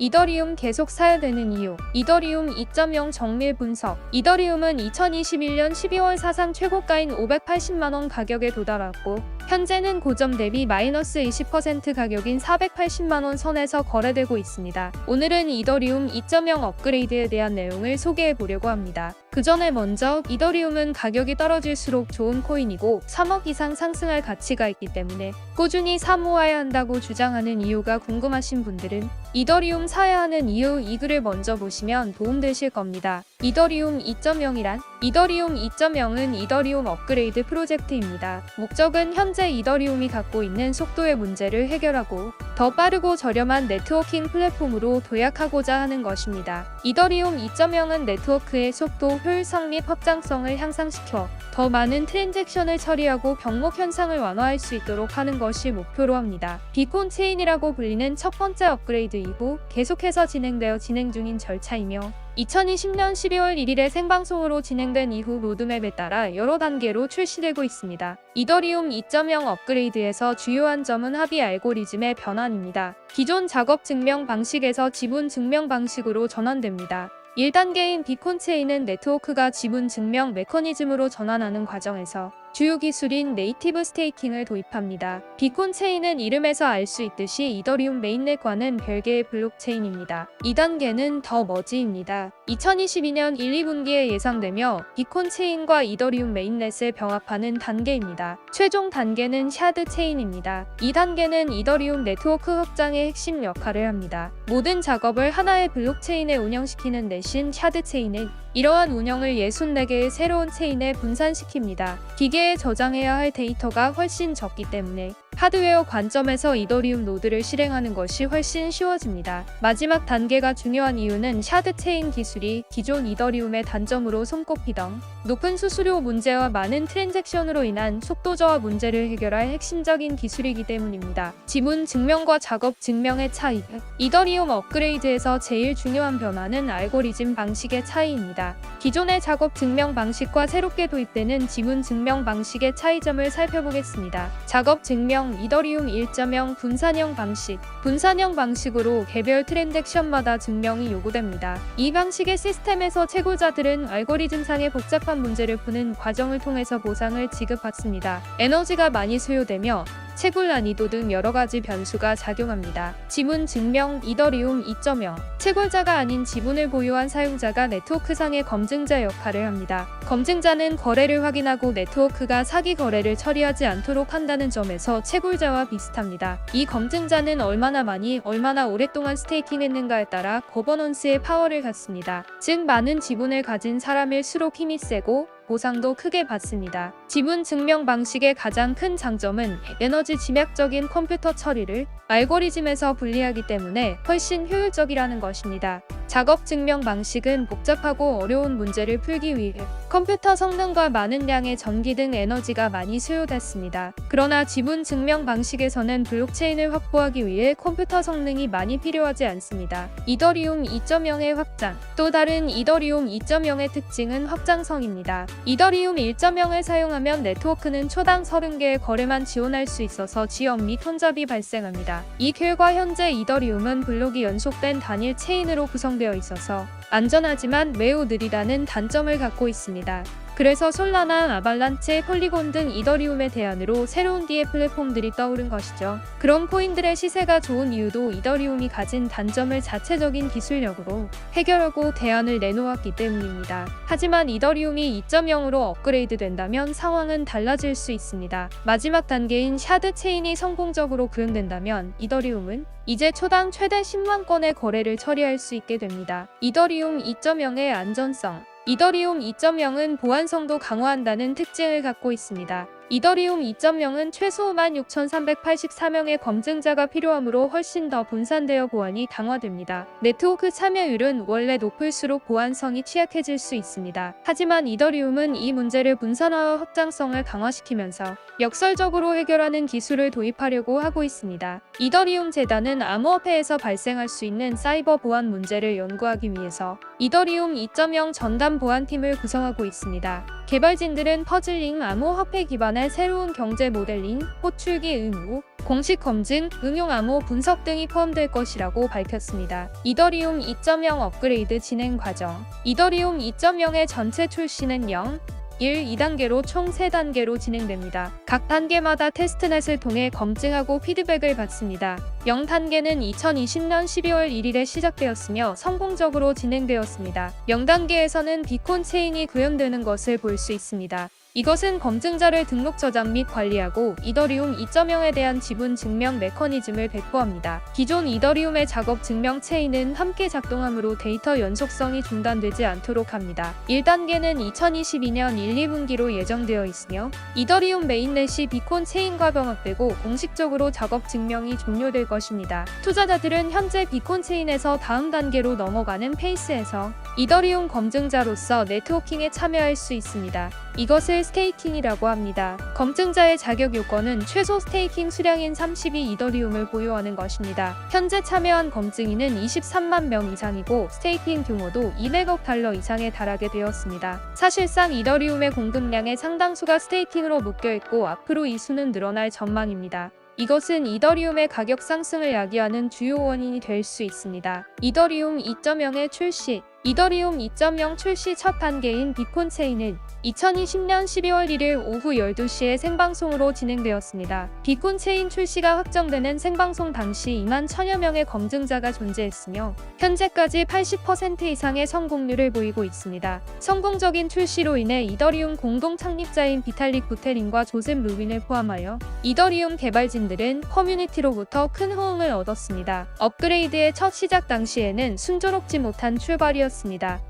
이더리움 계속 사야 되는 이유. 이더리움 2.0 정밀 분석. 이더리움은 2021년 12월 사상 최고가인 580만원 가격에 도달했고 현재는 고점 대비 마이너스 20% 가격인 480만원 선에서 거래되고 있습니다. 오늘은 이더리움 2.0 업그레이드에 대한 내용을 소개해 보려고 합니다. 그 전에 먼저 이더리움은 가격이 떨어질수록 좋은 코인이고 3억 이상 상승할 가치가 있기 때문에 꾸준히 사모아야 한다고 주장하는 이유가 궁금하신 분들은 이더리움 사야 하는 이유 이 글을 먼저 보시면 도움되실 겁니다. 이더리움 2.0이란? 이더리움 2.0은 이더리움 업그레이드 프로젝트입니다. 목적은 현재 이더리움이 갖고 있는 속도의 문제를 해결하고 더 빠르고 저렴한 네트워킹 플랫폼으로 도약하고자 하는 것입니다. 이더리움 2.0은 네트워크의 속도, 효율성 및 확장성을 향상시켜 더 많은 트랜잭션을 처리하고 병목 현상을 완화할 수 있도록 하는 것이 목표로 합니다. 비콘 체인이라고 불리는 첫 번째 업그레이드 이후 계속해서 진행 중인 절차이며 2020년 12월 1일에 생방송으로 진행된 이후 로드맵에 따라 여러 단계로 출시되고 있습니다. 이더리움 2.0 업그레이드에서 주요한 점은 합의 알고리즘의 변환입니다. 기존 작업 증명 방식에서 지분 증명 방식으로 전환됩니다. 1단계인 비콘 체인은 네트워크가 지분 증명 메커니즘으로 전환하는 과정에서 주요 기술인 네이티브 스테이킹을 도입합니다. 비콘 체인은 이름에서 알 수 있듯이 이더리움 메인넷과는 별개의 블록체인입니다. 2단계는 더 머지입니다. 2022년 1, 2분기에 예상되며 비콘 체인과 이더리움 메인넷을 병합하는 단계입니다. 최종 단계는 샤드 체인입니다. 2단계는 이더리움 네트워크 확장의 핵심 역할을 합니다. 모든 작업을 하나의 블록체인에 운영시키는 대신 샤드 체인은 이러한 운영을 64개의 새로운 체인에 분산시킵니다. 기계에 저장해야 할 데이터가 훨씬 적기 때문에 하드웨어 관점에서 이더리움 노드를 실행하는 것이 훨씬 쉬워집니다. 마지막 단계가 중요한 이유는 샤드 체인 기술이 기존 이더리움의 단점으로 손꼽히던 높은 수수료 문제와 많은 트랜잭션으로 인한 속도 저하 문제를 해결할 핵심적인 기술이기 때문입니다. 지문 증명과 작업 증명의 차이. 이더리움 업그레이드에서 제일 중요한 변화는 알고리즘 방식의 차이입니다. 기존의 작업 증명 방식과 새롭게 도입되는 지문 증명 방식의 차이점을 살펴보겠습니다. 작업 증명 이더리움 1.0 분산형 방식. 분산형 방식으로 개별 트랜잭션마다 증명이 요구됩니다. 이 방식의 시스템에서 채굴자들은 알고리즘상의 복잡한 문제를 푸는 과정을 통해서 보상을 지급받습니다. 에너지가 많이 소요되며 채굴 난이도 등 여러가지 변수가 작용합니다. 지문 증명 이더리움 2.0 채굴자가 아닌 지분을 보유한 사용자가 네트워크상의 검증자 역할을 합니다. 검증자는 거래를 확인하고 네트워크가 사기 거래를 처리하지 않도록 한다는 점에서 채굴자와 비슷합니다. 이 검증자는 얼마나 많이 얼마나 오랫동안 스테이킹했는가에 따라 거버넌스의 파워를 갖습니다. 즉 많은 지분을 가진 사람일수록 힘이 세고 보상도 크게 받습니다. 지분 증명 방식의 가장 큰 장점은 에너지 집약적인 컴퓨터 처리를 알고리즘에서 분리하기 때문에 훨씬 효율적이라는 것입니다. 작업 증명 방식은 복잡하고 어려운 문제를 풀기 위해 컴퓨터 성능과 많은 양의 전기 등 에너지가 많이 소요됐습니다. 그러나 지분 증명 방식에서는 블록체인을 확보하기 위해 컴퓨터 성능이 많이 필요하지 않습니다. 이더리움 2.0의 확장. 또 다른 이더리움 2.0의 특징은 확장성입니다. 이더리움 1.0을 사용하면 네트워크는 초당 30개의 거래만 지원할 수 있어서 지연 및 혼잡이 발생합니다. 이 결과 현재 이더리움은 블록이 연속된 단일 체인으로 구성되어 있어서 안전하지만 매우 느리다는 단점을 갖고 있습니다. 그래서 솔라나, 아발란체, 폴리곤 등 이더리움의 대안으로 새로운 DA 플랫폼들이 떠오른 것이죠. 그런 코인들의 시세가 좋은 이유도 이더리움이 가진 단점을 자체적인 기술력으로 해결하고 대안을 내놓았기 때문입니다. 하지만 이더리움이 2.0으로 업그레이드 된다면 상황은 달라질 수 있습니다. 마지막 단계인 샤드 체인이 성공적으로 구현된다면 이더리움은 이제 초당 최대 10만 건의 거래를 처리할 수 있게 됩니다. 이더리움 2.0의 안전성. 이더리움 2.0은 보안성도 강화한다는 특징을 갖고 있습니다. 이더리움 2.0은 최소 16,384명의 검증자가 필요하므로 훨씬 더 분산되어 보안이 강화됩니다. 네트워크 참여율은 원래 높을수록 보안성이 취약해질 수 있습니다. 하지만 이더리움은 이 문제를 분산화와 확장성을 강화시키면서 역설적으로 해결하는 기술을 도입하려고 하고 있습니다. 이더리움 재단은 암호화폐에서 발생할 수 있는 사이버 보안 문제를 연구하기 위해서 이더리움 2.0 전담 보안팀을 구성하고 있습니다. 개발진들은 퍼즐링 암호화폐 기반의 새로운 경제 모델인 호출기 의무, 공식 검증, 응용 암호 분석 등이 포함될 것이라고 밝혔습니다. 이더리움 2.0 업그레이드 진행 과정. 이더리움 2.0의 전체 출시는 0, 1, 2단계로 총 3단계로 진행됩니다. 각 단계마다 테스트넷을 통해 검증하고 피드백을 받습니다. 0단계는 2020년 12월 1일에 시작되었으며 성공적으로 진행되었습니다. 0단계에서는 비콘 체인이 구현되는 것을 볼 수 있습니다. 이것은 검증자를 등록 저장 및 관리하고 이더리움 2.0에 대한 지분 증명 메커니즘을 배포합니다. 기존 이더리움의 작업 증명 체인은 함께 작동하므로 데이터 연속성이 중단되지 않도록 합니다. 1단계는 2022년 1, 2분기로 예정되어 있으며 이더리움 메인넷이 비콘 체인과 병합되고 공식적으로 작업 증명이 종료될 것입니다. 투자자들은 현재 비콘 체인에서 다음 단계로 넘어가는 페이스에서 이더리움 검증자로서 네트워킹에 참여할 수 있습니다. 이것을 스테이킹이라고 합니다. 검증자의 자격 요건은 최소 스테이킹 수량인 32 이더리움을 보유하는 것입니다. 현재 참여한 검증인은 23만 명 이상이고 스테이킹 규모도 200억 달러 이상에 달하게 되었습니다. 사실상 이더리움의 공급량의 상당수가 스테이킹으로 묶여있고 앞으로 이 수는 늘어날 전망입니다. 이것은 이더리움의 가격 상승을 야기하는 주요 원인이 될 수 있습니다. 이더리움 2.0의 출시. 이더리움 2.0 출시 첫 단계인 비콘 체인은 2020년 12월 1일 오후 12시에 생방송으로 진행되었습니다. 비콘 체인 출시가 확정되는 생방송 당시 2만 1000여 명의 검증자가 존재했으며 현재까지 80% 이상의 성공률을 보이고 있습니다. 성공적인 출시로 인해 이더리움 공동 창립자인 비탈릭 부테린과 조셉 루빈을 포함하여 이더리움 개발진들은 커뮤니티로부터 큰 호응을 얻었습니다. 업그레이드의 첫 시작 당시에는 순조롭지 못한 출발이었습니다.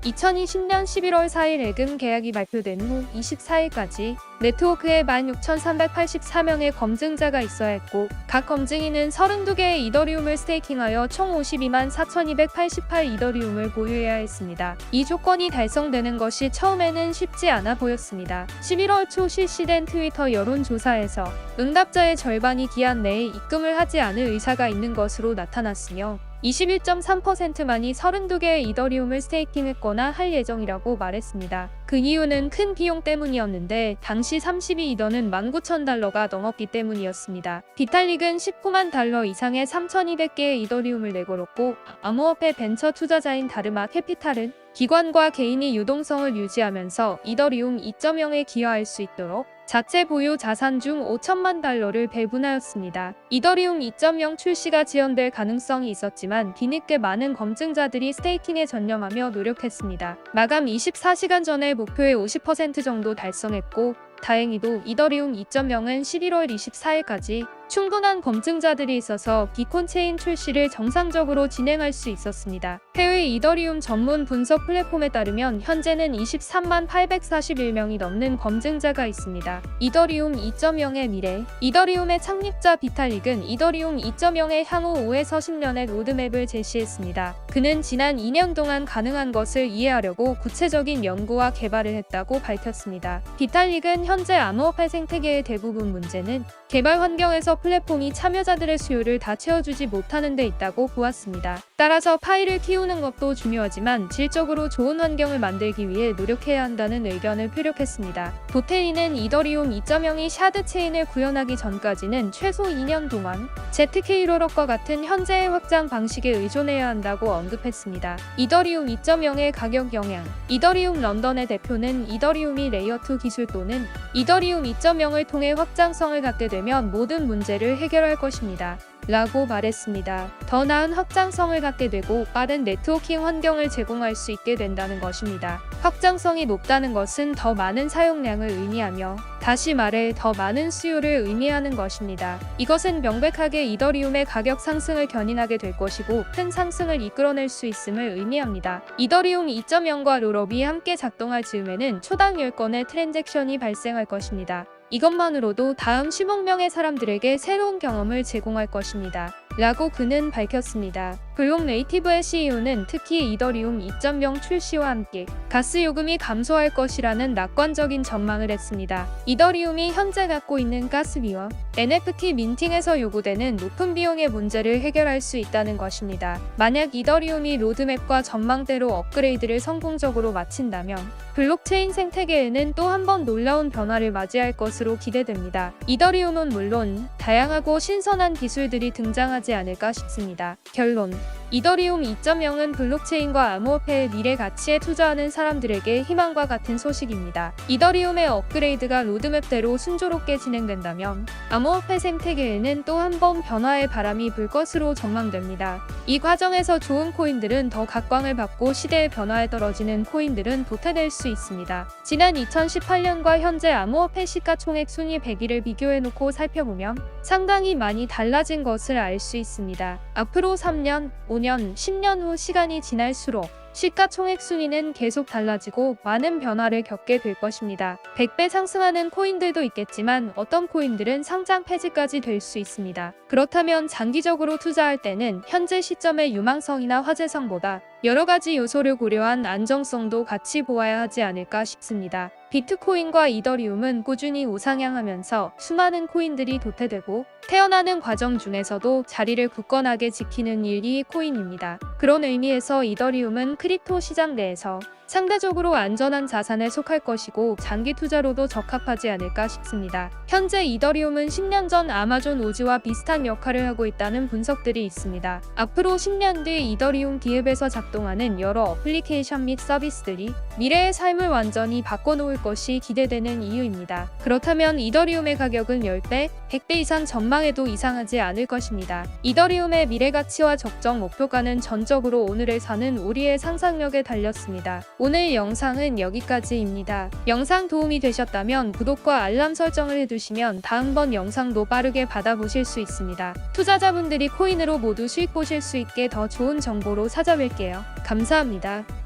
2020년 11월 4일 예금 계약이 발표된 후 24일까지 네트워크에 16,384명의 검증자가 있어야 했고 각 검증인은 32개의 이더리움을 스테이킹하여 총 52만 4,288 이더리움을 보유해야 했습니다. 이 조건이 달성되는 것이 처음에는 쉽지 않아 보였습니다. 11월 초 실시된 트위터 여론조사에서 응답자의 절반이 기한 내에 입금을 하지 않을 의사가 있는 것으로 나타났으며 21.3%만이 32개의 이더리움을 스테이킹했거나 할 예정이라고 말했습니다. 그 이유는 큰 비용 때문이었는데 당시 32이더는 19,000달러가 넘었기 때문이었습니다. 비탈릭은 19만 달러 이상의 3,200개의 이더리움을 내걸었고 암호화폐 벤처 투자자인 다르마 캐피탈은 기관과 개인이 유동성을 유지하면서 이더리움 2.0에 기여할 수 있도록 자체 보유 자산 중 5천만 달러를 배분하였습니다. 이더리움 2.0 출시가 지연될 가능성이 있었지만 뒤늦게 많은 검증자들이 스테이킹에 전념하며 노력했습니다. 마감 24시간 전에 목표의 50% 정도 달성했고 다행히도 이더리움 2.0은 11월 24일까지 충분한 검증자들이 있어서 비콘 체인 출시를 정상적으로 진행할 수 있었습니다. 해외 이더리움 전문 분석 플랫폼에 따르면 현재는 23만 841명이 넘는 검증자가 있습니다. 이더리움 2.0의 미래. 이더리움의 창립자 비탈릭은 이더리움 2.0의 향후 5에서 10년의 로드맵을 제시했습니다. 그는 지난 2년 동안 가능한 것을 이해하려고 구체적인 연구와 개발을 했다고 밝혔습니다. 비탈릭은 현재 암호화폐 생태계의 대부분 문제는 개발 환경에서 플랫폼이 참여자들의 수요를 다 채워주지 못하는 데 있다고 보았습니다. 따라서 파일을 키우는 것도 중요하지만 질적으로 좋은 환경을 만들기 위해 노력해야 한다는 의견을 표력했습니다. 부테린은 이더리움 2.0이 샤드 체인을 구현하기 전까지는 최소 2년 동안 ZK 롤업과 같은 현재의 확장 방식에 의존해야 한다고 언급했습니다. 이더리움 2.0의 가격 영향. 이더리움 런던의 대표는 이더리움이 레이어2 기술 또는 이더리움 2.0을 통해 확장성을 갖게 되면 모든 문제를 해결할 것입니다. 라고 말했습니다. 더 나은 확장성을 갖게 되고 빠른 네트워킹 환경을 제공할 수 있게 된다는 것입니다. 확장성이 높다는 것은 더 많은 사용량을 의미하며 다시 말해 더 많은 수요를 의미하는 것입니다. 이것은 명백하게 이더리움의 가격 상승을 견인하게 될 것이고 큰 상승을 이끌어낼 수 있음을 의미합니다. 이더리움 2.0과 롤업이 함께 작동할 즈음에는 초당 10건의 트랜잭션이 발생할 것입니다. 이것만으로도 다음 10억 명의 사람들에게 새로운 경험을 제공할 것입니다. 라고 그는 밝혔습니다. 블록 네이티브의 CEO는 특히 이더리움 2.0 출시와 함께 가스 요금이 감소할 것이라는 낙관적인 전망을 했습니다. 이더리움이 현재 갖고 있는 가스비와 NFT 민팅에서 요구되는 높은 비용의 문제를 해결할 수 있다는 것입니다. 만약 이더리움이 로드맵과 전망대로 업그레이드를 성공적으로 마친다면 블록체인 생태계에는 또 한 번 놀라운 변화를 맞이할 것으로 기대됩니다. 이더리움은 물론 다양하고 신선한 기술들이 등장하지 않을까 싶습니다. 결론. 이더리움 2.0은 블록체인과 암호화폐의 미래 가치에 투자하는 사람들에게 희망과 같은 소식입니다. 이더리움의 업그레이드가 로드맵대로 순조롭게 진행된다면 암호화폐 생태계에는 또 한 번 변화의 바람이 불 것으로 전망됩니다. 이 과정에서 좋은 코인들은 더 각광을 받고 시대의 변화에 떨어지는 코인들은 도태될 수 있습니다. 지난 2018년과 현재 암호화폐 시가총액 순위 100위를 비교해놓고 살펴보면 상당히 많이 달라진 것을 알 수 있습니다. 앞으로 3년, 5년, 10년 후 시간이 지날수록 시가총액 순위는 계속 달라지고 많은 변화를 겪게 될 것입니다. 100배 상승하는 코인들도 있겠지만 어떤 코인들은 상장 폐지까지 될 수 있습니다. 그렇다면 장기적으로 투자할 때는 현재 시점의 유망성이나 화제성보다 여러 가지 요소를 고려한 안정성도 같이 보아야 하지 않을까 싶습니다. 비트코인과 이더리움은 꾸준히 우상향하면서 수많은 코인들이 도태되고 태어나는 과정 중에서도 자리를 굳건하게 지키는 일기 코인입니다. 그런 의미에서 이더리움은 크립토 시장 내에서 상대적으로 안전한 자산에 속할 것이고 장기 투자로도 적합하지 않을까 싶습니다. 현재 이더리움은 10년 전 아마존 오즈와 비슷한 역할을 하고 있다는 분석들이 있습니다. 앞으로 10년 뒤 이더리움 기업에서 작동하는 여러 어플리케이션 및 서비스들이 미래의 삶을 완전히 바꿔놓을 것이 기대되는 이유입니다. 그렇다면 이더리움의 가격은 10배, 100배 이상 전망해도 이상하지 않을 것입니다. 이더리움의 미래 가치와 적정 목표가는 전적으로 오늘을 사는 우리의 상상력에 달렸습니다. 오늘 영상은 여기까지입니다. 영상 도움이 되셨다면 구독과 알람 설정을 해두시면 다음번 영상도 빠르게 받아보실 수 있습니다. 투자자분들이 코인으로 모두 수익 보실 수 있게 더 좋은 정보로 찾아뵐게요. 감사합니다.